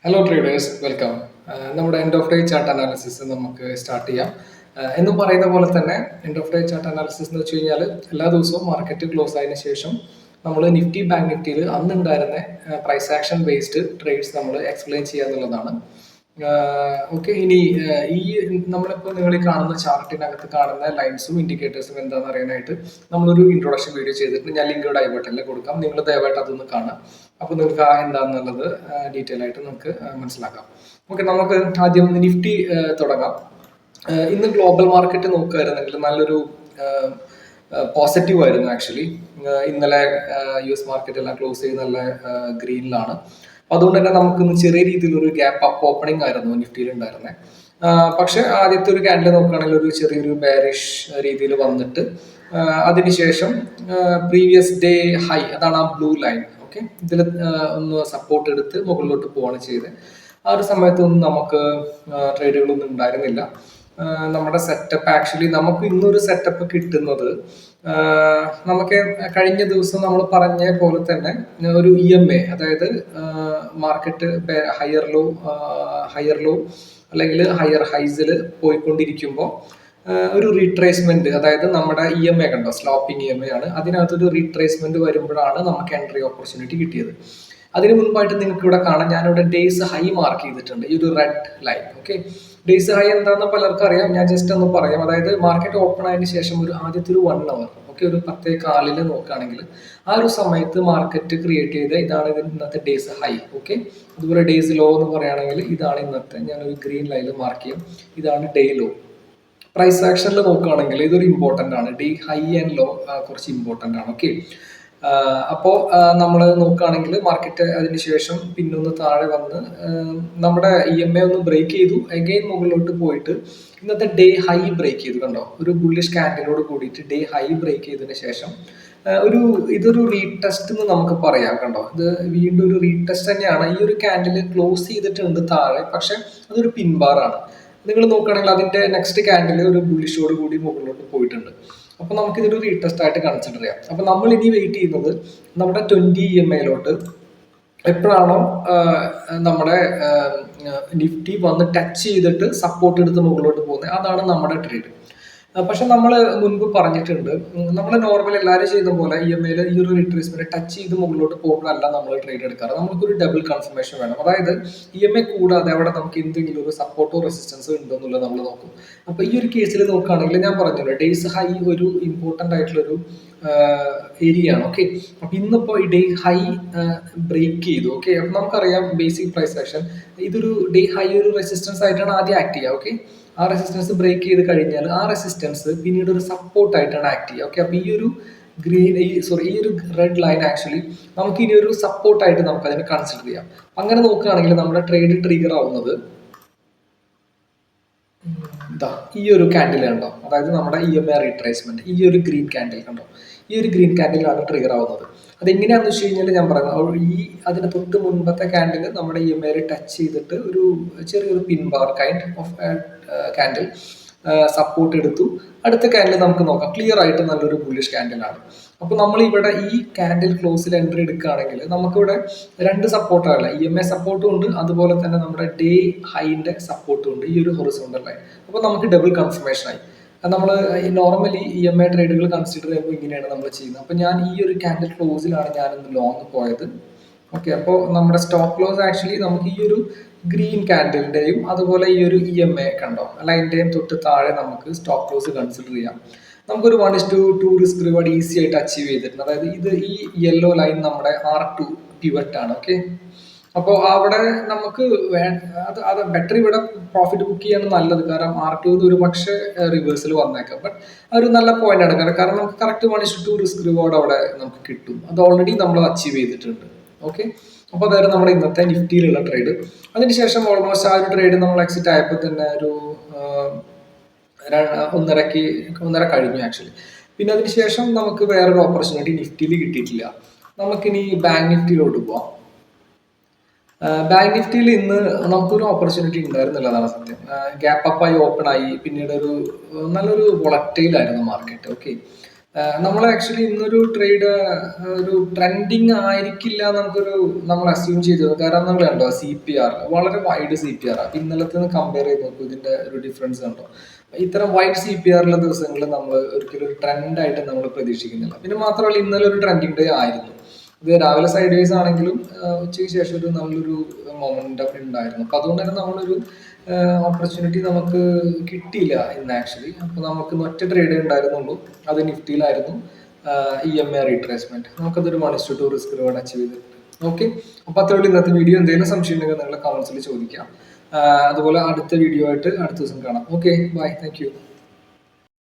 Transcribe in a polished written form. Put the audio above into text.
Hello traders, welcome. നമ്മുടെ end of day chart analysis നമുക്ക് start ചെയ്യാം. എന്ന് പറയുന്ന പോലെ തന്നെ end of day chart analysis എന്ന് വെച്ച് കഴിഞ്ഞാൽ എല്ലാ ദിവസവും മാർക്കറ്റ് ക്ലോസ് ആയതിനു ശേഷം നമ്മൾ നിഫ്റ്റി ബാങ്ക് നിഫ്റ്റിയിൽ അന്നുണ്ടായിരുന്ന പ്രൈസ് ആക്ഷൻ ബേസ്ഡ് ട്രേഡ്സ് നമ്മൾ എക്സ്പ്ലെയിൻ ചെയ്യുക എന്നുള്ളതാണ്. ഓക്കെ, ഇനി ഈ നമ്മളിപ്പോൾ നിങ്ങൾ ഈ കാണുന്ന ചാർട്ടിനകത്ത് കാണുന്ന ലൈൻസും ഇൻഡിക്കേറ്റേഴ്സും എന്താണെന്ന് അറിയാനായിട്ട് നമ്മളൊരു ഇൻട്രൊഡക്ഷൻ വീഡിയോ ചെയ്തിട്ട് ഞാൻ ലിങ്ക് ഐ ബട്ടണിൽ കൊടുക്കാം. നിങ്ങൾ ദയവായിട്ട് അതൊന്ന് കാണാം. അപ്പോൾ നിങ്ങൾക്ക് എന്താണെന്നുള്ളത് ഡീറ്റെയിൽ ആയിട്ട് നമുക്ക് മനസ്സിലാക്കാം. ഓക്കെ, നമുക്ക് ആദ്യം നിഫ്റ്റി തുടങ്ങാം. ഇന്ന് ഗ്ലോബൽ മാർക്കറ്റ് നോക്കുകയായിരുന്നെങ്കിൽ നല്ലൊരു പോസിറ്റീവ് ആയിരുന്നു ആക്ച്വലി. ഇന്നലെ US മാർക്കറ്റ് എല്ലാം ക്ലോസ് ചെയ്ത് നല്ല ഗ്രീനിലാണ്. അതുകൊണ്ട് തന്നെ നമുക്കിന്ന് ചെറിയ രീതിയിലൊരു ഗ്യാപ്പ് അപ്പ് ഓപ്പണിംഗ് ആയിരുന്നു നിഫ്റ്റിയിൽ ഉണ്ടായിരുന്നത്. പക്ഷെ ആദ്യത്തെ ഒരു ക്യാൻഡിൽ നോക്കുകയാണെങ്കിൽ ഒരു ചെറിയൊരു ബെയറിഷ് രീതിയിൽ വന്നിട്ട് അതിനുശേഷം പ്രീവിയസ് ഡേ ഹൈ, അതാണ് ആ ബ്ലൂ ലൈൻ. ഓക്കെ, ഇതിൽ ഒന്ന് സപ്പോർട്ട് എടുത്ത് മുകളിലോട്ട് പോവാണ് ചെയ്തത്. ആ ഒരു സമയത്തൊന്നും നമുക്ക് ട്രേഡുകളൊന്നും ഉണ്ടായിരുന്നില്ല. നമ്മുടെ സെറ്റപ്പ് ആക്ച്വലി നമുക്ക് ഇന്നൊരു സെറ്റപ്പ് കിട്ടുന്നത് നമുക്ക് കഴിഞ്ഞ ദിവസം നമ്മൾ പറഞ്ഞ പോലെ തന്നെ ഒരു EMA, അതായത് മാർക്കറ്റ് ഹയർ ലോ അല്ലെങ്കിൽ ഹയർ ഹൈസിൽ പോയിക്കൊണ്ടിരിക്കുമ്പോൾ ഒരു റീട്രേസ്മെന്റ്, അതായത് നമ്മുടെ EMA കണ്ടോ, സ്ലോപ്പിംഗ് EMA ആണ്. അതിനകത്തൊരു റീട്രേസ്മെന്റ് വരുമ്പോഴാണ് നമുക്ക് എൻട്രി ഓപ്പർച്യൂണിറ്റി കിട്ടിയത്. അതിന് മുൻപായിട്ട് നിങ്ങൾക്ക് ഇവിടെ കാണാം, ഞാനിവിടെ ഡേയ്സ് ഹൈ മാർക്ക് ചെയ്തിട്ടുണ്ട്, ഈ ഒരു red line. Okay, days high എന്താണെന്ന് പലർക്കും അറിയാം, ഞാൻ ജസ്റ്റ് ഒന്ന് പറയാം. അതായത് മാർക്കറ്റ് ഓപ്പൺ ആയതിനു ശേഷം ഒരു ആദ്യത്തെ ഒരു 1 അവർ, ഓക്കെ, ഒരു 10:15 നോക്കുകയാണെങ്കിൽ ആ ഒരു സമയത്ത് മാർക്കറ്റ് ക്രിയേറ്റ് ചെയ്ത ഇതാണ് ഇന്നത്തെ ഡേയ്സ് ഹൈ. ഓക്കെ, അതുപോലെ ഡേയ്സ് ലോ എന്ന് പറയുകയാണെങ്കിൽ ഇതാണ് ഇന്നത്തെ, ഞാനൊരു ഗ്രീൻ ലൈനിൽ മാർക്ക് ചെയ്യും, ഇതാണ് ഡേ ലോ. പ്രൈസ് ആക്ഷനിൽ നോക്കുകയാണെങ്കിൽ ഇതൊരു ഇമ്പോർട്ടൻ്റ് ആണ്, ഡേ ഹൈ ആൻഡ് ലോ കുറച്ച് ഇമ്പോർട്ടൻ്റ് ആണ്. ഓക്കെ, അപ്പോൾ നമ്മൾ നോക്കുകയാണെങ്കിൽ മാർക്കറ്റ് അതിനുശേഷം പിന്നൊന്ന് താഴെ വന്ന് നമ്മുടെ EMA ഒന്ന് ബ്രേക്ക് ചെയ്തു, അഗെയിൻ മുകളിലോട്ട് പോയിട്ട് ഇന്നത്തെ ഡേ ഹൈ ബ്രേക്ക് ചെയ്തു. കണ്ടോ, ഒരു ബുള്ളിഷ് ക്യാൻഡിലോട് കൂടിയിട്ട് ഡേ ഹൈ ബ്രേക്ക് ചെയ്തതിന് ശേഷം ഇതൊരു റീടെസ്റ്റ് എന്ന് നമുക്ക് പറയാം. കണ്ടോ, ഇത് വീണ്ടും ഒരു റീടെസ്റ്റ് തന്നെയാണ്. ഈ ഒരു ക്യാൻഡിൽ ക്ലോസ് ചെയ്തിട്ടുണ്ട് താഴെ, പക്ഷെ അതൊരു പിൻബാറാണ്. നിങ്ങൾ നോക്കുകയാണെങ്കിൽ അതിന്റെ നെക്സ്റ്റ് ക്യാൻഡിൽ ഒരു ബുള്ളിഷോട് കൂടി മുകളിലോട്ട് പോയിട്ടുണ്ട്. അപ്പൊ നമുക്ക് ഇതൊരു റീടെസ്റ്റ് ആയിട്ട് കൺസിഡർ ചെയ്യാം. അപ്പൊ നമ്മൾ ഇനി വെയിറ്റ് ചെയ്യുന്നത് നമ്മുടെ 20 EMAയിലോട്ട് എപ്പോഴാണോ നമ്മുടെ നിഫ്റ്റി വന്ന് ടച്ച് ചെയ്തിട്ട് സപ്പോർട്ട് എടുത്ത് മുകളിലോട്ട് പോകുന്നത്, അതാണ് നമ്മുടെ ട്രേഡ്. പക്ഷെ നമ്മൾ മുൻപ് പറഞ്ഞിട്ടുണ്ട്, നമ്മൾ നോർമൽ എല്ലാവരും ചെയ്യുന്ന പോലെ EMAയിൽ ഈ ഒരു റിട്രേസ്മെന്റ് ടച്ച് ചെയ്ത് മുകളിലോട്ട് പോകുമ്പോഴല്ല നമ്മൾ ട്രേഡ് എടുക്കാറ്. നമുക്കൊരു ഡബിൾ കൺഫർമേഷൻ വേണം. അതായത് EMA കൂടാതെ അവിടെ നമുക്ക് എന്തെങ്കിലും ഒരു സപ്പോർട്ടോ റെസിസ്റ്റൻസോ ഉണ്ടോ എന്നുള്ളത് നമ്മൾ നോക്കും. അപ്പൊ ഈ ഒരു കേസിൽ നോക്കുകയാണെങ്കിൽ ഞാൻ പറഞ്ഞല്ലോ, ഡേയ്സ് ഹൈ ഒരു ഇമ്പോർട്ടൻ്റ് ആയിട്ടുള്ളൊരു ഏരിയ ആണ്. ഓക്കെ, അപ്പൊ ഇന്നിപ്പോ ഈ ഡേ ഹൈ ബ്രേക്ക് ചെയ്തു. ഓക്കെ, അപ്പൊ നമുക്കറിയാം ബേസിക് പ്രൈസ് ആക്ഷൻ ഇതൊരു ഡേ ഹൈ ഒരു റെസിസ്റ്റൻസ് ആയിട്ടാണ് ആദ്യം ആക്ട് ചെയ്യുക. ഓക്കെ, ആ റെസിസ്റ്റൻസ് ബ്രേക്ക് ചെയ്ത് കഴിഞ്ഞാൽ ആ റെസിസ്റ്റൻസ് പിന്നീട് ഒരു സപ്പോർട്ട് ആയിട്ടാണ് ആക്ട് ചെയ്യുക. ഓക്കെ, അപ്പൊ ഈ ഒരു ഈ ഒരു റെഡ് ലൈൻ ആക്ച്വലി നമുക്ക് ഇനി ഒരു സപ്പോർട്ടായിട്ട് നമുക്ക് അതിനെ കൺസിഡർ ചെയ്യാം. അങ്ങനെ നോക്കുകയാണെങ്കിൽ നമ്മുടെ ട്രേഡ് ട്രിഗർ ആവുന്നത് ഈ ഒരു ക്യാൻഡിൽ കണ്ടോ, അതായത് നമ്മുടെ EMA റീട്രേസ്മെന്റ്, ഈ ഒരു ഗ്രീൻ ക്യാൻഡിൽ കണ്ടോ, ഈ ഒരു ഗ്രീൻ ക്യാൻഡിലാണ് ട്രിഗർ ആവുന്നത്. അതെങ്ങനെയാണെന്ന് വെച്ച് കഴിഞ്ഞാൽ ഞാൻ പറയുന്നത്, അതിന് തൊട്ട് മുൻപത്തെ ക്യാൻഡിൽ നമ്മുടെ EMAയിൽ ടച്ച് ചെയ്തിട്ട് ഒരു ചെറിയൊരു pin bar kind of candle support എടുത്തു. അടുത്ത ക്യാൻഡിൽ നമുക്ക് നോക്കാം, ക്ലിയർ ആയിട്ട് നല്ലൊരു ബുള്ളിഷ് ക്യാൻഡിലാണ്. അപ്പോൾ നമ്മൾ ഇവിടെ ഈ ക്യാൻഡിൽ ക്ലോസിൽ എൻട്രി എടുക്കുകയാണെങ്കിൽ നമുക്കിവിടെ രണ്ട് സപ്പോർട്ടാണ്, EMA സപ്പോർട്ടും ഉണ്ട്, അതുപോലെ തന്നെ നമ്മുടെ ഡേ ഹൈൻ്റെ സപ്പോർട്ടും ഉണ്ട്, ഈ ഒരു ഹൊറിസോണ്ടൽ ലൈൻ. അപ്പോൾ നമുക്ക് ഡബിൾ കൺഫർമേഷൻ ആയി. നമ്മൾ നോർമലി EMA ട്രേഡുകൾ കൺസിഡർ ചെയ്യുമ്പോൾ ഇങ്ങനെയാണ് നമ്മൾ ചെയ്യുന്നത്. അപ്പോൾ ഞാൻ ഈ ഒരു ക്യാൻഡിൽ ക്ലോസിലാണ് ഞാനിന്ന് ലോങ് പോയത്. ഓക്കെ, അപ്പോൾ നമ്മുടെ സ്റ്റോപ്പ് ലോസ് ആക്ച്വലി നമുക്ക് ഈ ഒരു ഗ്രീൻ ക്യാൻഡിലിന്റെയും അതുപോലെ ഈ ഒരു EMA കണ്ടോ ലൈനിന്റെയും തൊട്ട് താഴെ നമുക്ക് സ്റ്റോപ്പ് ലോസ് കൺസിഡർ ചെയ്യാം. നമുക്കൊരു 1:2 റിസ്ക് റിവാർഡ് ഈസി ആയിട്ട് അച്ചീവ് ചെയ്തിട്ടുണ്ട്. അതായത് ഇത് ഈ യെല്ലോ ലൈൻ നമ്മുടെ R2 പിവറ്റ് ആണ്. ഓക്കെ, അപ്പോൾ അവിടെ നമുക്ക് അത് ബെറ്റർ ഇവിടെ പ്രോഫിറ്റ് ബുക്ക് ചെയ്യാണ് നല്ലത്, കാരണം R2 ഒരു പക്ഷേ റിവേഴ്സിൽ വന്നേക്കാം. ബട്ട് അതൊരു നല്ല പോയിന്റ് ആണ്, കാരണം നമുക്ക് കറക്റ്റ് 1:2 റിസ്ക് റിവാർഡ് അവിടെ നമുക്ക് കിട്ടും. അത് ഓൾറെഡി നമ്മൾ അച്ചീവ് ചെയ്തിട്ടുണ്ട്. ഓക്കെ, അപ്പോൾ അതായത് നമ്മുടെ ഇന്നത്തെ നിഫ്റ്റിയിലുള്ള ട്രേഡ്. അതിനുശേഷം ഓൾമോസ്റ്റ് ആ ഒരു ട്രേഡ് നമ്മൾ എക്സിറ്റ് ആയപ്പോൾ തന്നെ ഒരു 1:30 കഴിഞ്ഞു ആക്ച്വലി. പിന്നെ അതിനുശേഷം നമുക്ക് വേറൊരു ഓപ്പർച്യൂണിറ്റി നിഫ്റ്റിയിൽ കിട്ടിയിട്ടില്ല. നമുക്കിനി ബാങ്ക് നിഫ്റ്റിയിലോട്ട് പോവാം. ബാങ്ക് നിഫ്റ്റിയിൽ ഇന്ന് നമുക്കൊരു ഓപ്പർച്യൂണിറ്റി ഉണ്ടായിരുന്നില്ല, അതാണ് സത്യം. ഗ്യാപ്പ് അപ്പായി ഓപ്പൺ ആയി, പിന്നീട് ഒരു നല്ലൊരു വൊളറ്റൈൽ ആയിരുന്നു മാർക്കറ്റ്. ഓക്കെ, നമ്മൾ ആക്ച്വലി ഇന്നൊരു ട്രേഡ് ഒരു ട്രെൻഡിങ് ആയിരിക്കില്ല നമ്മൾ അസ്യൂം ചെയ്തത്. കാരണം നമ്മൾ കണ്ടോ CPR വളരെ വൈഡ് CPR ആണ്. ഇന്നലത്തെ കമ്പയർ ചെയ്ത് നോക്കൂ, ഇതിന്റെ ഒരു ഡിഫറൻസ് കണ്ടോ. ഇത്തരം വൈഡ് CPR ഉള്ള ദിവസങ്ങളിൽ നമ്മൾ ഒരിക്കലും ഒരു ട്രെൻഡ് ആയിട്ട് നമ്മൾ പ്രതീക്ഷിക്കുന്നില്ല. പിന്നെ മാത്രമല്ല ഇന്നലെ ഒരു ട്രെൻഡിങ് ഡേ ആയിരുന്നു. ഇത് രാവിലെ സൈഡ് വേസ് ആണെങ്കിലും ഉച്ചയ്ക്ക് ശേഷം ഒരു നല്ലൊരു മൊമെന്റം ഉണ്ടായിരുന്നു. അപ്പൊ അതുകൊണ്ട് തന്നെ നമ്മളൊരു ഓപ്പർച്യൂണിറ്റി നമുക്ക് കിട്ടിയില്ല ഇന്ന് ആക്ച്വലി. അപ്പൊ നമുക്ക് ഒറ്റ ട്രേഡ് ഉണ്ടായിരുന്നുള്ളൂ, അത് നിഫ്റ്റിയിലായിരുന്നു. EMA റീട്രേസ്മെന്റ് നമുക്കതൊരു 1:2 റിസ്ക് റിവാർഡ് അച്ചീവ് ചെയ്തിട്ടുണ്ട്. ഓക്കെ, അപ്പൊ അത്രയുള്ള ഇന്നത്തെ വീഡിയോ. എന്തെങ്കിലും സംശയം ഉണ്ടെങ്കിൽ നിങ്ങളുടെ കമന്റ്സിൽ ചോദിക്കാം. അതുപോലെ അടുത്ത വീഡിയോ ആയിട്ട് അടുത്ത ദിവസം കാണാം. Okay, bye, thank U.